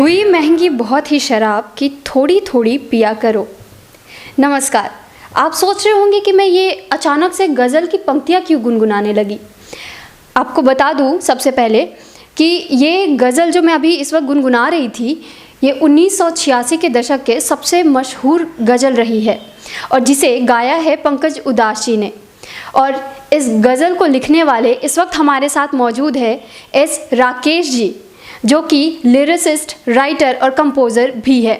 हुई महंगी बहुत ही शराब कि थोड़ी थोड़ी पिया करो। नमस्कार। आप सोच रहे होंगे कि मैं ये अचानक से गज़ल की पंक्तियाँ क्यों गुनगुनाने लगी। आपको बता दूँ सबसे पहले कि ये गज़ल जो मैं अभी इस वक्त गुनगुना रही थी, ये 1986 के दशक के सबसे मशहूर गज़ल रही है और जिसे गाया है पंकज उदास जी ने। और इस गज़ल को लिखने वाले इस वक्त हमारे साथ मौजूद है एस राकेश जी, जो कि लिरिसिस्ट, राइटर और कंपोज़र भी है।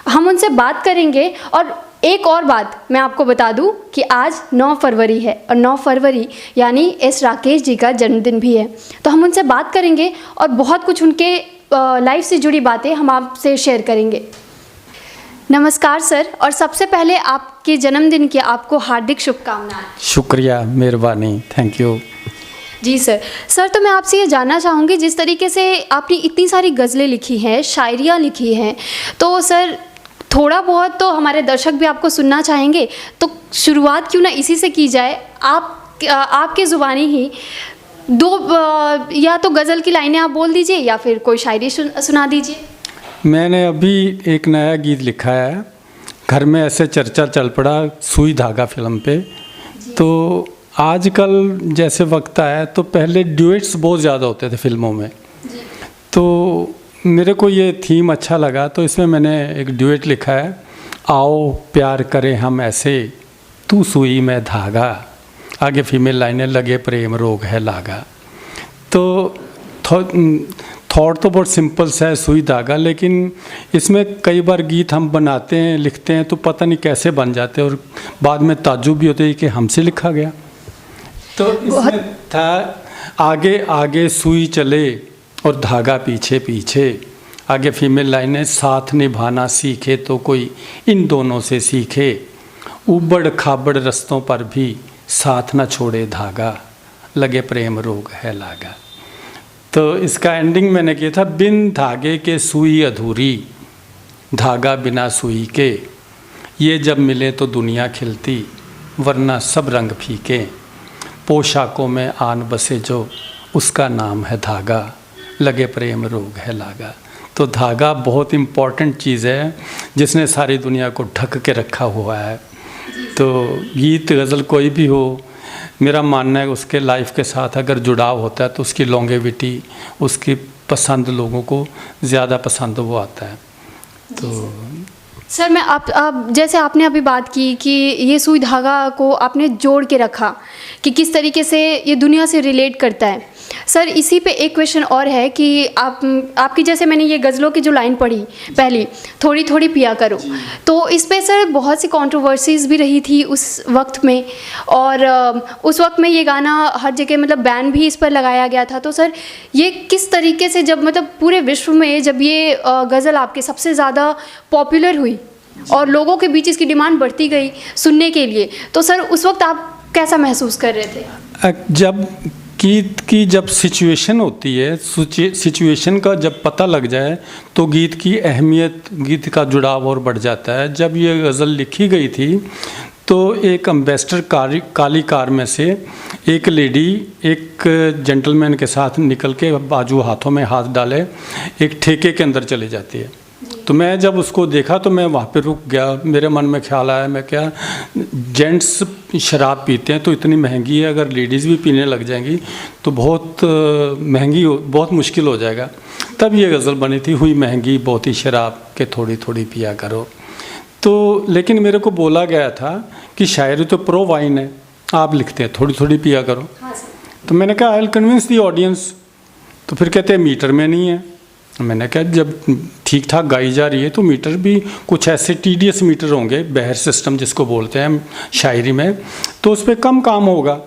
हम उनसे बात करेंगे। और एक और बात मैं आपको बता दूं कि आज 9 फरवरी है और 9 फरवरी यानी एस राकेश जी का जन्मदिन भी है। तो हम उनसे बात करेंगे और बहुत कुछ उनके लाइफ से जुड़ी बातें हम आपसे शेयर करेंगे। नमस्कार सर, और सबसे पहले आपके जन्मदिन की आपको हार्दिक शुभकामनाएं। शुक्रिया, मेहरबानी, थैंक यू। जी सर, तो मैं आपसे ये जानना चाहूँगी, जिस तरीके से आपने इतनी सारी गज़लें लिखी हैं, शायरियाँ लिखी हैं, तो सर थोड़ा बहुत तो हमारे दर्शक भी आपको सुनना चाहेंगे, तो शुरुआत क्यों ना इसी से की जाए। आपके ज़ुबानी ही या तो गज़ल की लाइनें आप बोल दीजिए या फिर कोई शायरी सुना दीजिए। मैंने अभी एक नया गीत लिखा है, घर में ऐसे चर्चा चल पड़ा सुई धागा फिल्म पे। तो आजकल जैसे वक्त आया तो पहले ड्यूएट्स बहुत ज़्यादा होते थे फिल्मों में, तो मेरे को ये थीम अच्छा लगा, तो इसमें मैंने एक ड्यूएट लिखा है, आओ प्यार करें हम ऐसे, तू सुई मैं धागा, आगे फीमेल लाइनें, लगे प्रेम रोग है लागा। तो थॉट तो बहुत सिंपल सा है, सुई धागा, लेकिन इसमें कई बार गीत हम बनाते हैं, लिखते हैं तो पता नहीं कैसे बन जाते हैं और बाद में ताज्जुब भी होते हैं कि हमसे लिखा गया। तो इसमें था, आगे आगे सुई चले और धागा पीछे पीछे, आगे फीमेल लाइनें, साथ निभाना सीखे तो कोई इन दोनों से सीखे, उबड़ खाबड़ रस्तों पर भी साथ न छोड़े धागा, लगे प्रेम रोग है लागा। तो इसका एंडिंग मैंने किया था, बिन धागे के सुई अधूरी, धागा बिना सुई के, ये जब मिले तो दुनिया खिलती, वरना सब रंग फीके, पोशाकों में आन बसे जो, उसका नाम है धागा, लगे प्रेम रोग है लागा। तो धागा बहुत इम्पॉर्टेंट चीज़ है जिसने सारी दुनिया को ढक के रखा हुआ है। तो गीत गज़ल कोई भी हो, मेरा मानना है उसके लाइफ के साथ अगर जुड़ाव होता है तो उसकी लॉन्गेविटी, उसकी पसंद लोगों को ज़्यादा पसंद वो आता है। तो सर मैं आप जैसे आपने अभी बात की कि ये सुई धागा को आपने जोड़ के रखा कि किस तरीके से ये दुनिया से रिलेट करता है। सर इसी पे एक क्वेश्चन और है कि आपकी जैसे मैंने ये गज़लों की जो लाइन पढ़ी पहली, थोड़ी थोड़ी पिया करो, तो इस पे सर बहुत सी कंट्रोवर्सीज़ भी रही थी उस वक्त में, और उस वक्त में ये गाना हर जगह मतलब बैन भी इस पर लगाया गया था। तो सर ये किस तरीके से जब मतलब पूरे विश्व में जब ये गज़ल आपके सबसे ज़्यादा पॉपुलर हुई और लोगों के बीच इसकी डिमांड बढ़ती गई सुनने के लिए, तो सर उस वक्त आप कैसा महसूस कर रहे थे? जब गीत की जब सिचुएशन होती है, सिचुएशन का जब पता लग जाए तो गीत की अहमियत, गीत का जुड़ाव और बढ़ जाता है। जब ये गज़ल लिखी गई थी तो एक एम्बेसडर काली कार में से एक लेडी एक जेंटलमैन के साथ निकल के बाजू हाथों में हाथ डाले एक ठेके के अंदर चली जाती है। तो मैं जब उसको देखा तो मैं वहाँ पे रुक गया। मेरे मन में ख्याल आया, मैं क्या, जेंट्स शराब पीते हैं तो इतनी महंगी है, अगर लेडीज़ भी पीने लग जाएंगी तो बहुत महंगी, बहुत मुश्किल हो जाएगा। तब ये गज़ल बनी थी, हुई महंगी बहुत ही शराब के थोड़ी थोड़ी पिया करो। तो लेकिन मेरे को बोला गया था कि शायरी तो प्रो वाइन है, आप लिखते हैं थोड़ी थोड़ी पिया करो। तो मैंने कहा I will convince the audience. तो फिर कहते हैं मीटर में नहीं है। मैंने कहा जब ठीक ठाक गाई जा रही है तो मीटर भी कुछ ऐसे टीडीएस मीटर होंगे, बहर सिस्टम जिसको बोलते हैं शायरी में, तो उस पर कम काम होगा।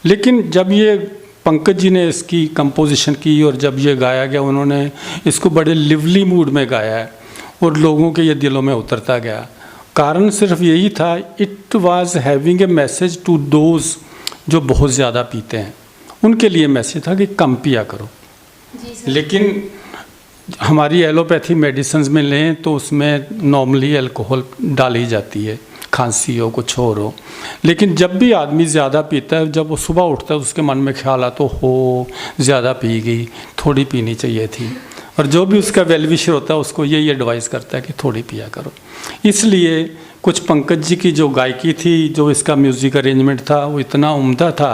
लेकिन जब ये पंकज जी ने इसकी कंपोजिशन की और जब ये गाया गया, उन्होंने इसको बड़े लिवली मूड में गाया है और लोगों के ये दिलों में उतरता गया। कारण सिर्फ यही था, it was having a message to those जो बहुत ज़्यादा पीते हैं, उनके लिए मैसेज था कि कम पिया करो। लेकिन हमारी एलोपैथी मेडिसिन में लें तो उसमें नॉर्मली अल्कोहल डाली जाती है, खांसी हो कुछ और हो। लेकिन जब भी आदमी ज़्यादा पीता है, जब वो सुबह उठता है उसके मन में ख्याल आता हो ज़्यादा पी गई, थोड़ी पीनी चाहिए थी। और जो भी उसका वेल विशर होता है उसको यही एडवाइस करता है कि थोड़ी पिया करो। इसलिए कुछ पंकज जी की जो गायकी थी, जो इसका म्यूज़िक अरेंजमेंट था, वो इतना उम्दा था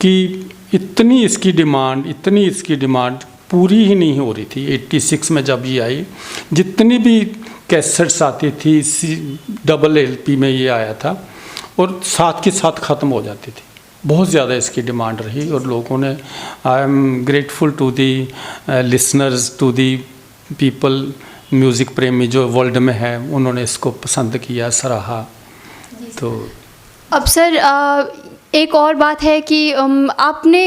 कि इतनी इसकी डिमांड पूरी ही नहीं हो रही थी। 86 में जब ये आई, जितनी भी कैसेट्स आती थी, डबल LP में ये आया था और साथ के साथ ख़त्म हो जाती थी। बहुत ज़्यादा इसकी डिमांड रही और लोगों ने, I am grateful to the listeners, to the people, music प्रेमी जो वर्ल्ड में है, उन्होंने इसको पसंद किया, सराहा। तो अब सर एक और बात है कि आपने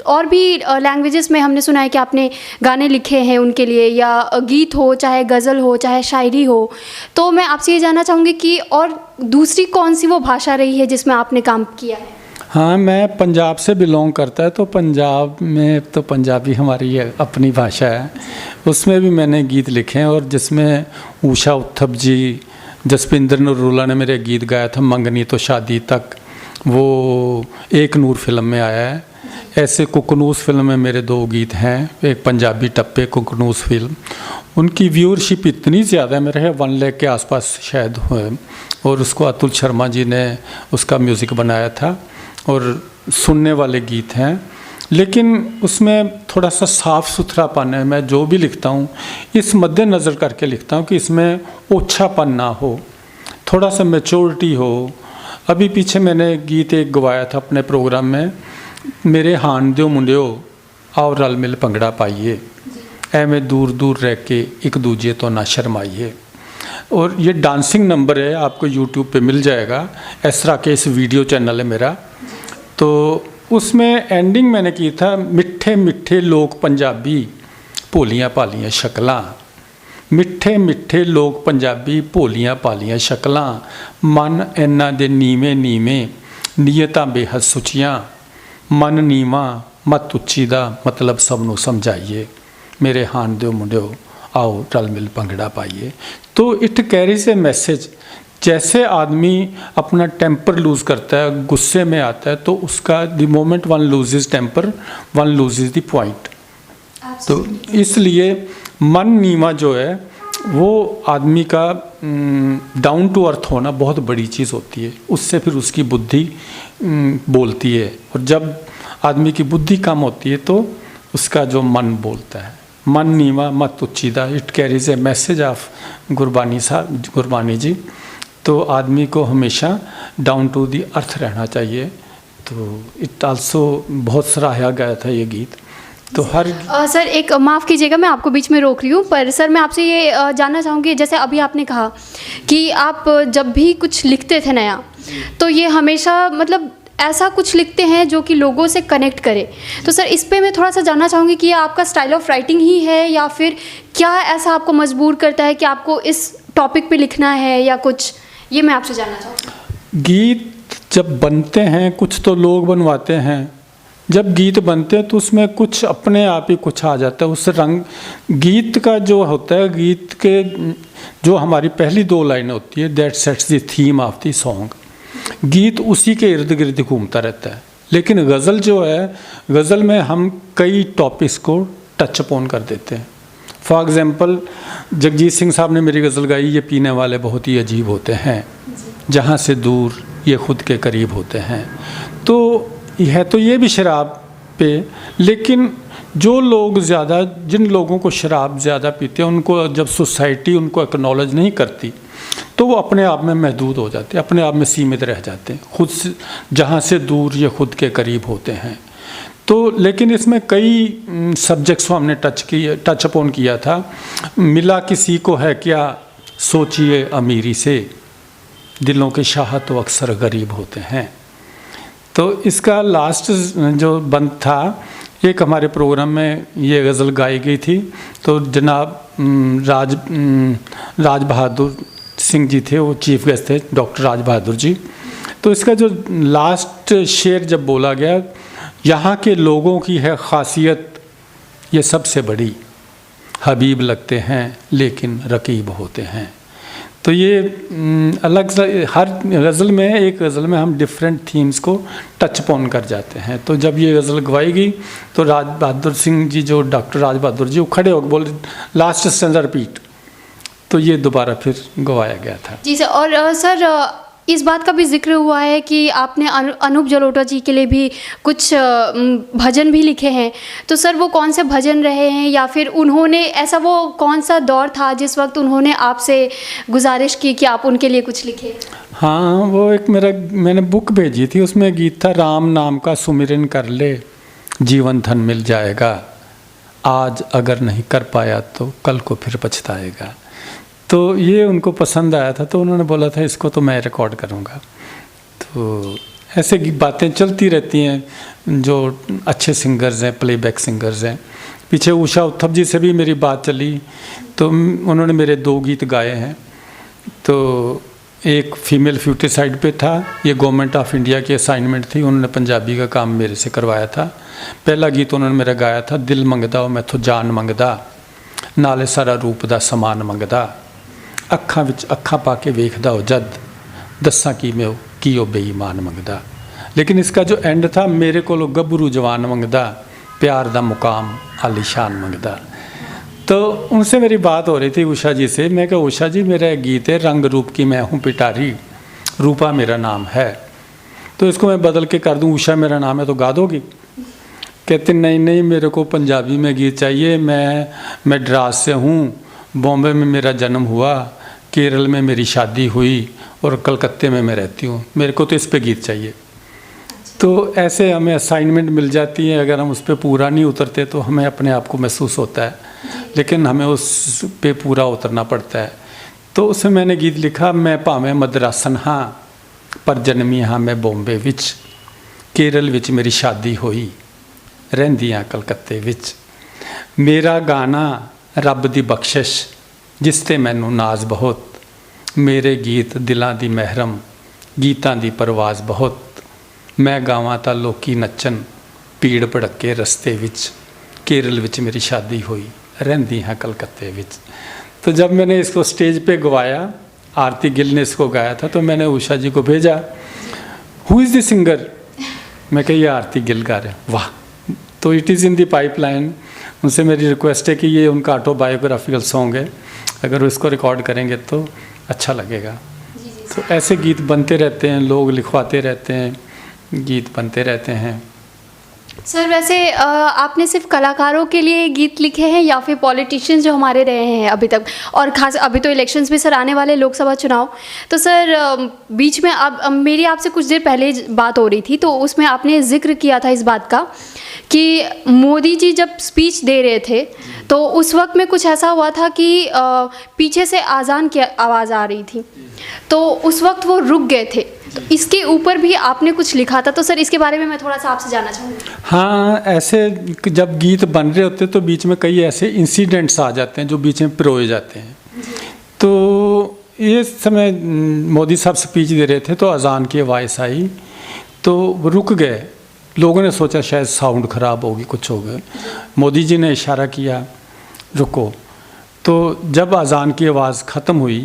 और भी लैंग्वेजेस में हमने सुना है कि आपने गाने लिखे हैं उनके लिए, या गीत हो, चाहे गज़ल हो, चाहे शायरी हो। तो मैं आपसे ये जानना चाहूँगी कि और दूसरी कौन सी वो भाषा रही है जिसमें आपने काम किया है? हाँ, मैं पंजाब से बिलोंग करता है, तो पंजाब में तो पंजाबी हमारी अपनी भाषा है, उसमें भी मैंने गीत लिखे हैं। और जिसमें उषा उत्थप जी, जसपिंदर नरूला ने मेरे गीत गाया था, मंगनी तो शादी तक, वो एक नूर फिल्म में आया है। ऐसे कुकनूस फिल्म में मेरे 2 गीत हैं, एक पंजाबी टप्पे, कुकनूस फिल्म। उनकी व्यूअरशिप इतनी ज़्यादा है, मेरे 1 लाख के आसपास शायद हुए, और उसको अतुल शर्मा जी ने उसका म्यूज़िक बनाया था और सुनने वाले गीत हैं। लेकिन उसमें थोड़ा सा साफ़ सुथरापन है। मैं जो भी लिखता हूँ इस मद्देनज़र करके लिखता हूँ कि इसमें ओछापन ना हो, थोड़ा सा मैच्योरिटी हो। अभी पीछे मैंने गीत एक गवाया था अपने प्रोग्राम में, मेरे हान दियो मुंडियो आओ रल मिल भंगड़ा पाइए, एवें दूर दूर रह के एक दूजे तो ना शर्माइए। और ये डांसिंग नंबर है, आपको यूट्यूब पे मिल जाएगा, एसरा के इस वीडियो चैनल है मेरा। तो उसमें एंडिंग मैंने की था, मिठे मिठे लोग पंजाबी भोलियां भालियां शक्लां, मिठे मिठे लोग पंजाबी भोलियां भालियां शक्लां, मन इन्ना दे नीवें नीवें नीयतां बेहद सुचियां, मन नीवा मत उच्ची दा मतलब सबनों समझाइए, मेरे हान दियो मुंडियो आओ रल मिल भंगड़ा पाइए। तो इट कैरीज ए मैसेज। जैसे आदमी अपना टेम्पर लूज़ करता है, गुस्से में आता है, तो उसका the moment one loses temper, one loses the point. तो इसलिए मन नीवा जो है वो आदमी का डाउन टू अर्थ होना बहुत बड़ी चीज़ होती है, उससे फिर उसकी बुद्धि बोलती है। और जब आदमी की बुद्धि कम होती है तो उसका जो मन बोलता है, मन नीवा मत उच्चीदा, it carries a message of Gurbani ji. तो आदमी को हमेशा डाउन टू दी अर्थ रहना चाहिए। तो इट आल्सो बहुत सराहा गया था ये गीत। तो हर सर एक माफ़ कीजिएगा, मैं आपको बीच में रोक रही हूँ, पर सर मैं आपसे ये जानना चाहूँगी, जैसे अभी आपने कहा कि आप जब भी कुछ लिखते थे नया, तो ये हमेशा मतलब ऐसा कुछ लिखते हैं जो कि लोगों से कनेक्ट करे। तो सर इस पे मैं थोड़ा सा जानना चाहूँगी कि ये आपका स्टाइल ऑफ राइटिंग ही है, या फिर क्या ऐसा आपको मजबूर करता है कि आपको इस टॉपिक पे लिखना है या कुछ, ये मैं आपसे जानना चाहूँगी। गीत जब बनते हैं, कुछ तो लोग बनवाते हैं, जब गीत बनते हैं तो उसमें कुछ अपने आप ही कुछ आ जाता है, उस रंग गीत का जो होता है, गीत के जो हमारी पहली 2 लाइनें होती है, that sets the theme of the song. गीत उसी के इर्द गिर्द घूमता रहता है। लेकिन गज़ल जो है, गज़ल में हम कई टॉपिक्स को टच अपॉन कर देते हैं। फॉर एग्ज़ाम्पल जगजीत सिंह साहब ने मेरी गज़ल गाई, ये पीने वाले बहुत ही अजीब होते हैं, जहाँ से दूर ये खुद के करीब होते हैं। तो यह तो ये भी शराब पे, लेकिन जो लोग ज़्यादा, जिन लोगों को शराब ज़्यादा पीते हैं, उनको जब सोसाइटी उनको एक्नॉलेज नहीं करती तो वो अपने आप में महदूद हो जाते हैं, अपने आप में सीमित रह जाते हैं, खुद से जहाँ से दूर ये खुद के करीब होते हैं। तो लेकिन इसमें कई सब्जेक्ट्स को हमने टच अपॉन किया था। मिला किसी को है क्या सोचिए अमीरी से, दिलों के शाह तो अक्सर गरीब होते हैं। तो इसका लास्ट जो बंद था, एक हमारे प्रोग्राम में ये गज़ल गाई गई थी, तो जनाब राज बहादुर सिंह जी थे, वो चीफ गेस्ट थे, डॉक्टर राज बहादुर जी। तो इसका जो लास्ट शेर जब बोला गया, यहाँ के लोगों की है खासियत ये सबसे बड़ी, हबीब लगते हैं लेकिन रकीब होते हैं। तो ये अलग हर गज़ल में, एक गज़ल में हम डिफरेंट थीम्स को टच ऑन कर जाते हैं। तो जब ये गज़ल गवाई गई तो राज बहादुर सिंह जी, जो डॉक्टर राज बहादुर जी, वो खड़े होकर बोले लास्ट स्टैंजा रिपीट, तो ये दोबारा फिर गवाया गया था। जी सर। और सर इस बात का भी जिक्र हुआ है कि आपने अनूप जलोटा जी के लिए भी कुछ भजन भी लिखे हैं, तो सर वो कौन से भजन रहे हैं, या फिर उन्होंने ऐसा वो कौन सा दौर था जिस वक्त उन्होंने आपसे गुजारिश की कि आप उनके लिए कुछ लिखें? हाँ, वो एक मैंने बुक भेजी थी, उसमें गीत था, राम नाम का सुमिरन कर ले जीवन धन मिल जाएगा, आज अगर नहीं कर पाया तो कल को फिर पछताएगा। तो ये उनको पसंद आया था, तो उन्होंने बोला था इसको तो मैं रिकॉर्ड करूँगा। तो ऐसे बातें चलती रहती हैं, जो अच्छे सिंगर्स हैं, प्लेबैक सिंगर्स हैं। पीछे उषा उत्थप जी से भी मेरी बात चली, तो उन्होंने मेरे 2 गीत गाए हैं। तो एक फीमेल फ्यूटिसाइड पे था, ये गवर्नमेंट ऑफ इंडिया की असाइनमेंट थी, उन्होंने पंजाबी का काम मेरे से करवाया था। पहला गीत उन्होंने मेरा गाया था, दिल मंगदा मैं तो जान मंगदा, नाले सारा रूप दा समान मंगदा, ਅੱਖਾਂ ਵਿੱਚ ਅੱਖਾਂ ਪਾ के ਵੇਖਦਾ हो जद, दस्सा की मैं की ओ बेईमान मंगदा। लेकिन इसका जो एंड था, मेरे को गबरू जवान मंगदा, प्यार दा मुकाम आलीशान मंगदा। तो उनसे मेरी बात हो रही थी उषा जी से। मैं कहा उषा जी, मेरा एक गीत है, रंग रूप की मैं हूँ पिटारी, रूपा मेरा नाम है, तो इसको मैं बदल के कर दूँ, उषा मेरा नाम है, तो गा दोगी? कहते नहीं नहीं, मेरे को पंजाबी में गीत चाहिए, मैं मद्रास से हूँ, बॉम्बे में मेरा जन्म हुआ, केरल में मेरी शादी हुई और कलकत्ते में मैं रहती हूँ, मेरे को तो इस पे गीत चाहिए। तो ऐसे हमें असाइनमेंट मिल जाती है, अगर हम उस पर पूरा नहीं उतरते तो हमें अपने आप को महसूस होता है, लेकिन हमें उस पे पूरा उतरना पड़ता है। तो उसमें मैंने गीत लिखा, मैं भावें मद्रासन हाँ पर जन्मी हाँ मैं बॉम्बे विच, केरल विच मेरी शादी हुई, रहंदी हाँ कलकत्ते विच, मेरा गाना रब दी बख्शिश जिस ते मैनू नाज बहुत, मेरे गीत दिलां दी महरम गीतां दी परवाज बहुत, मैं गावां तां लोकी नच्चन भीड़ भड़के रस्ते विच, केरल विच मेरी शादी हुई, रहंदी हाँ कलकत्ते विच। तो जब मैंने इसको स्टेज पे गवाया, आरती गिल ने इसको गाया था, तो मैंने उषा जी को भेजा, हु इज़ द सिंगर? मैं कही आरती गिल गा रहे। वाह! तो it is in the pipeline. उनसे मेरी रिक्वेस्ट है कि ये उनका ऑटोबायोग्राफिकल सॉन्ग है, अगर वो इसको रिकॉर्ड करेंगे तो अच्छा लगेगा। तो ऐसे गीत बनते रहते हैं, लोग लिखवाते रहते हैं, गीत बनते रहते हैं। सर वैसे आपने सिर्फ कलाकारों के लिए गीत लिखे हैं या फिर पॉलिटिशियंस जो हमारे रहे हैं अभी तक, और खास अभी तो इलेक्शंस भी सर आने वाले, लोकसभा चुनाव, तो सर बीच में अब मेरी आपसे कुछ देर पहले बात हो रही थी, तो उसमें आपने जिक्र किया था इस बात का कि मोदी जी जब स्पीच दे रहे थे तो उस वक्त में कुछ ऐसा हुआ था कि पीछे से अजान की आवाज़ आ रही थी, तो उस वक्त वो रुक गए थे। तो इसके ऊपर भी आपने कुछ लिखा था, तो सर इसके बारे में मैं थोड़ा सा आपसे जानना चाहूँगी। हाँ, ऐसे जब गीत बन रहे होते तो बीच में कई ऐसे इंसिडेंट्स आ जाते हैं जो बीच में पिरोए जाते हैं। तो ये समय मोदी साहब स्पीच दे रहे थे तो अजान की आवाज़ आई, तो वो रुक गए। लोगों ने सोचा शायद साउंड ख़राब होगी, कुछ हो गया। मोदी जी ने इशारा किया रुको। तो जब अजान की आवाज़ ख़त्म हुई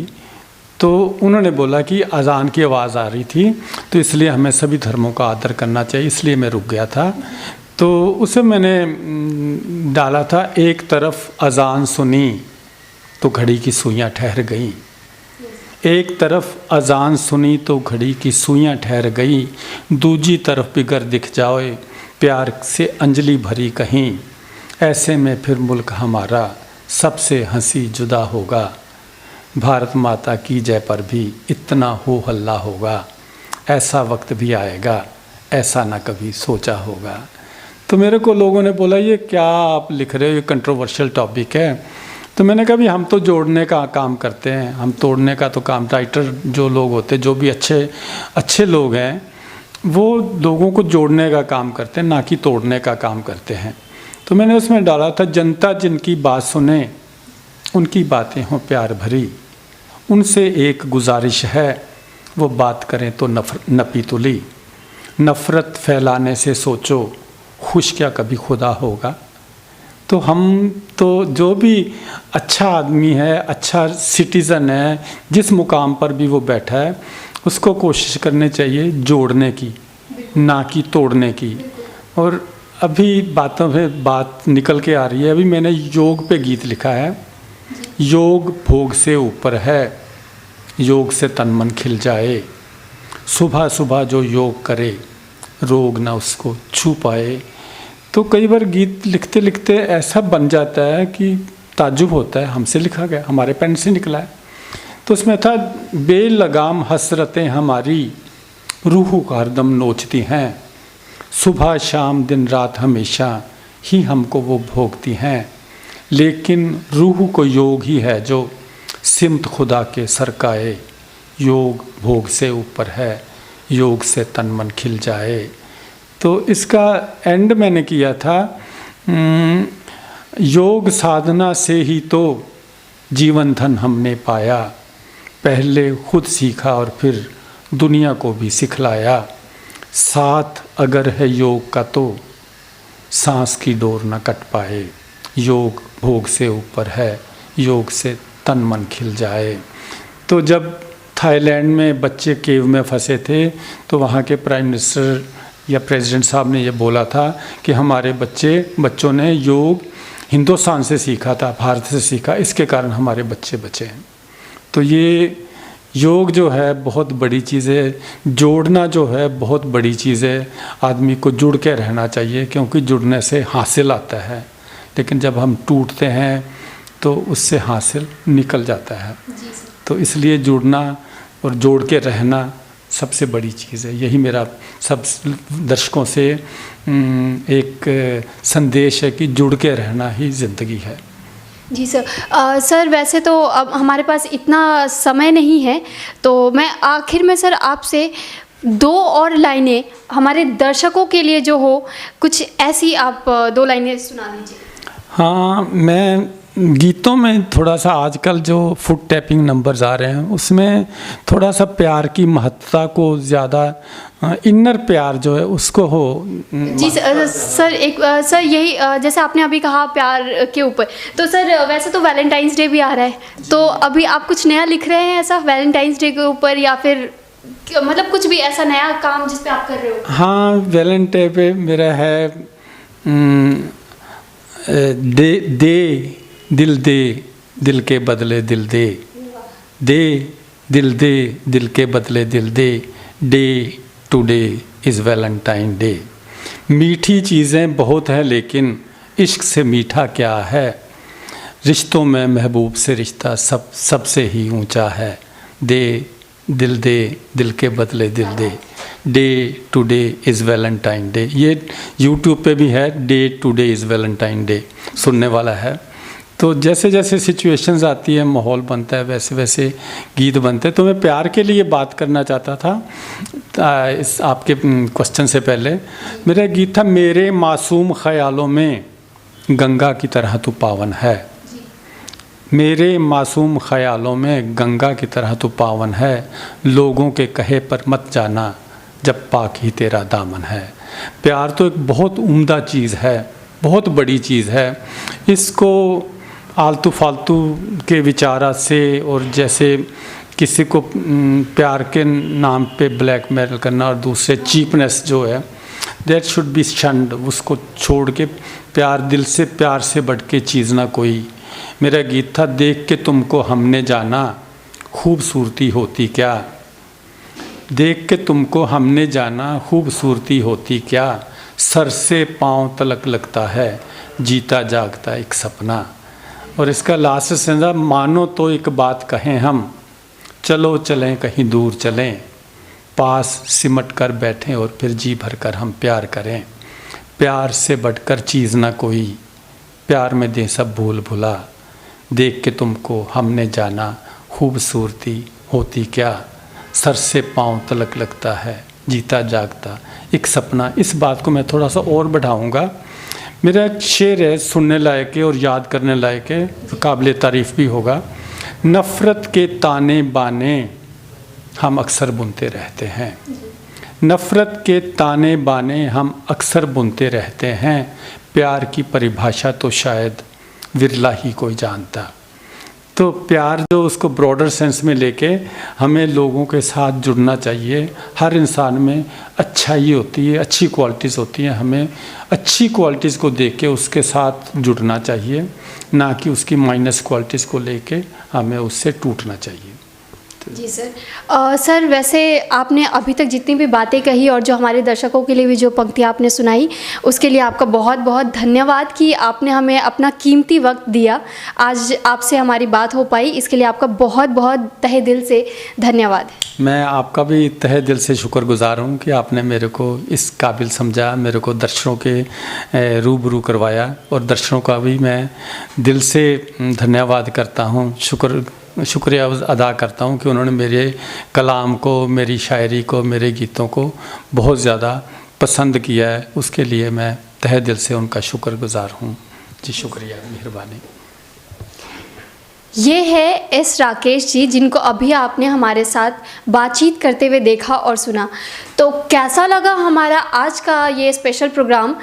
तो उन्होंने बोला कि अजान की आवाज़ आ रही थी, तो इसलिए हमें सभी धर्मों का आदर करना चाहिए, इसलिए मैं रुक गया था। तो उसे मैंने डाला था, एक तरफ अजान सुनी तो घड़ी की सुइयाँ ठहर गईं, एक तरफ अजान सुनी तो घड़ी की सुइयाँ ठहर गई, दूजी तरफ बिगर दिख जाओए प्यार से अंजलि भरी कहीं, ऐसे में फिर मुल्क हमारा सबसे हंसी जुदा होगा, भारत माता की जय पर भी इतना हो हल्ला होगा, ऐसा वक्त भी आएगा ऐसा ना कभी सोचा होगा। तो मेरे को लोगों ने बोला ये क्या आप लिख रहे हो, ये कंट्रोवर्शियल टॉपिक है। तो मैंने कहा भी हम तो जोड़ने का काम करते हैं, हम तोड़ने का तो काम, राइटर जो लोग होते हैं, जो भी अच्छे लोग हैं, वो लोगों को जोड़ने का काम करते हैं, ना कि तोड़ने का काम करते हैं। तो मैंने उसमें डाला था, जनता जिनकी बात सुने उनकी बातें हों प्यार भरी, उनसे एक गुजारिश है वो बात करें तो नपी तुली, नफ़रत फैलाने से सोचो खुश क्या कभी खुदा होगा। तो हम तो जो भी अच्छा आदमी है, अच्छा सिटीज़न है, जिस मुकाम पर भी वो बैठा है, उसको कोशिश करनी चाहिए जोड़ने की, ना कि तोड़ने की। और अभी बातों में बात निकल के आ रही है, अभी मैंने योग पे गीत लिखा है। योग भोग से ऊपर है, योग से तन मन खिल जाए, सुबह सुबह जो योग करे, रोग ना उसको छू पाए। तो कई बार गीत लिखते लिखते ऐसा बन जाता है कि ताज्जुब होता है, हमसे लिखा गया, हमारे पेन से निकला है। तो उसमें था, बेलगाम हसरतें हमारी रूह को हरदम नोचती हैं, सुबह शाम दिन रात हमेशा ही हमको वो भोगती हैं, लेकिन रूह को योग ही है जो सिमत खुदा के सरकाए, योग भोग से ऊपर है, योग से तन मन खिल जाए। तो इसका एंड मैंने किया था, योग साधना से ही तो जीवन धन हमने पाया, पहले खुद सीखा और फिर दुनिया को भी सिखलाया, साथ अगर है योग का तो सांस की डोर न कट पाए, योग भोग से ऊपर है, योग से तन मन खिल जाए। तो जब थाईलैंड में बच्चे केव में फंसे थे तो वहाँ के प्राइम मिनिस्टर या प्रेसिडेंट साहब ने ये बोला था कि हमारे बच्चों ने योग हिंदुस्तान से सीखा था, भारत से सीखा, इसके कारण हमारे बच्चे बचे हैं। तो ये योग जो है बहुत बड़ी चीज़ है, जोड़ना जो है बहुत बड़ी चीज़ है। आदमी को जुड़ के रहना चाहिए, क्योंकि जुड़ने से हासिल आता है, लेकिन जब हम टूटते हैं तो उससे हासिल निकल जाता है। तो इसलिए जुड़ना और जोड़ के रहना सबसे बड़ी चीज़ है। यही मेरा सब दर्शकों से एक संदेश है कि जुड़ के रहना ही ज़िंदगी है। जी सर। सर वैसे तो अब हमारे पास इतना समय नहीं है, तो मैं आखिर में सर आपसे 2 और लाइनें हमारे दर्शकों के लिए जो हो, कुछ ऐसी आप 2 लाइनें सुना दीजिए। हाँ, मैं गीतों में थोड़ा सा आजकल जो फुट टैपिंग नंबर्स आ रहे हैं उसमें थोड़ा सा प्यार की महत्ता को ज़्यादा, इनर प्यार जो है उसको हो। जी सर एक सर यही जैसे आपने अभी कहा प्यार के ऊपर, तो सर वैसे तो वैलेंटाइंस डे भी आ रहा है, तो अभी आप कुछ नया लिख रहे हैं ऐसा वैलेंटाइंस डे के ऊपर, या फिर मतलब कुछ भी ऐसा नया काम जिस पे आप कर रहे हो? हाँ, वैलेंटाइन पे मेरा है दे दिल दे, दिल के बदले दिल दे, दे दिल दे, दिल के बदले दिल दे, day today is Valentine Day. मीठी चीज़ें बहुत हैं लेकिन इश्क से मीठा क्या है, रिश्तों में महबूब से रिश्ता सबसे ही ऊंचा है, दे दिल दे, दिल के बदले दिल दे, day today is Valentine Day. ये यूट्यूब पे भी है, day today is Valentine Day, सुनने वाला है। तो जैसे जैसे सिचुएशंस आती है, माहौल बनता है, वैसे वैसे गीत बनते हैं। तो मैं प्यार के लिए बात करना चाहता था इस आपके क्वेश्चन से पहले। मेरा गीत था, मेरे मासूम ख्यालों में गंगा की तरह तू पावन है, मेरे मासूम ख्यालों में गंगा की तरह तू पावन है, लोगों के कहे पर मत जाना जब पाक ही तेरा दामन है। प्यार तो एक बहुत उम्दा चीज़ है, बहुत बड़ी चीज़ है। इसको आलतू फालतू के विचारा से, और जैसे किसी को प्यार के नाम पे ब्लैकमेल करना और दूसरे चीपनेस जो है, दैट शुड बी शंड। उसको छोड़ के प्यार, दिल से प्यार से बढ़ के चीज़ ना कोई। मेरा गीत था, देख के तुमको हमने जाना खूबसूरती होती क्या, देख के तुमको हमने जाना खूबसूरती होती क्या, सर से पाँव तलक लगता है जीता जागता एक सपना। और इसका लास्ट सेंस, मानो तो एक बात कहें हम, चलो चलें कहीं दूर चलें, पास सिमट कर बैठें और फिर जी भर कर हम प्यार करें, प्यार से बढ़कर चीज़ ना कोई, प्यार में दे सब भूल भुला, देख के तुमको हमने जाना खूबसूरती होती क्या, सर से पाँव तलक लगता है जीता जागता एक सपना। इस बात को मैं थोड़ा सा और बढ़ाऊँगा। मेरा एक शेर है, सुनने लायक है और याद करने लायक है, काबिल तारीफ़ भी होगा। नफ़रत के ताने बाने हम अक्सर बुनते रहते हैं, नफ़रत के ताने बाने हम अक्सर बुनते रहते हैं, प्यार की परिभाषा तो शायद विरला ही कोई जानता। तो प्यार जो उसको ब्रॉडर सेंस में लेके हमें लोगों के साथ जुड़ना चाहिए। हर इंसान में अच्छाई होती है, अच्छी क्वालिटीज़ होती हैं, हमें अच्छी क्वालिटीज़ को देख के उसके साथ जुड़ना चाहिए, ना कि उसकी माइनस क्वालिटीज़ को लेके हमें उससे टूटना चाहिए। जी सर। सर वैसे आपने अभी तक जितनी भी बातें कही और जो हमारे दर्शकों के लिए भी जो पंक्तियाँ आपने सुनाई, उसके लिए आपका बहुत बहुत धन्यवाद कि आपने हमें अपना कीमती वक्त दिया। आज आपसे हमारी बात हो पाई, इसके लिए आपका बहुत बहुत तहे दिल से धन्यवाद। मैं आपका भी तहे दिल से शुक्रगुजार हूँ कि आपने मेरे को इस काबिल समझा, मेरे को दर्शकों के रूबरू करवाया, और दर्शकों का भी मैं दिल से धन्यवाद करता हूँ, शुक्रिया अदा करता हूँ कि उन्होंने मेरे कलाम को, मेरी शायरी को, मेरे गीतों को बहुत ज़्यादा पसंद किया है। उसके लिए मैं तहे दिल से उनका शुक्रगुजार हूँ। जी शुक्रिया, मेहरबानी। ये है एस राकेश जी, जिनको अभी आपने हमारे साथ बातचीत करते हुए देखा और सुना। तो कैसा लगा हमारा आज का ये स्पेशल प्रोग्राम,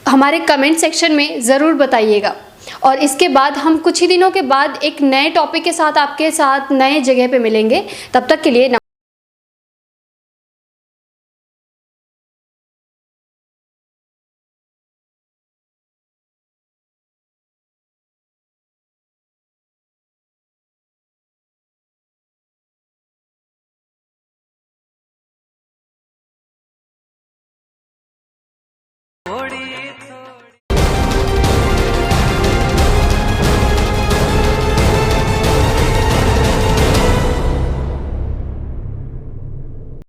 हमारे कमेंट सेक्शन में ज़रूर बताइएगा। और इसके बाद हम कुछ ही दिनों के बाद एक नए टॉपिक के साथ आपके साथ नए जगह पे मिलेंगे। तब तक के लिए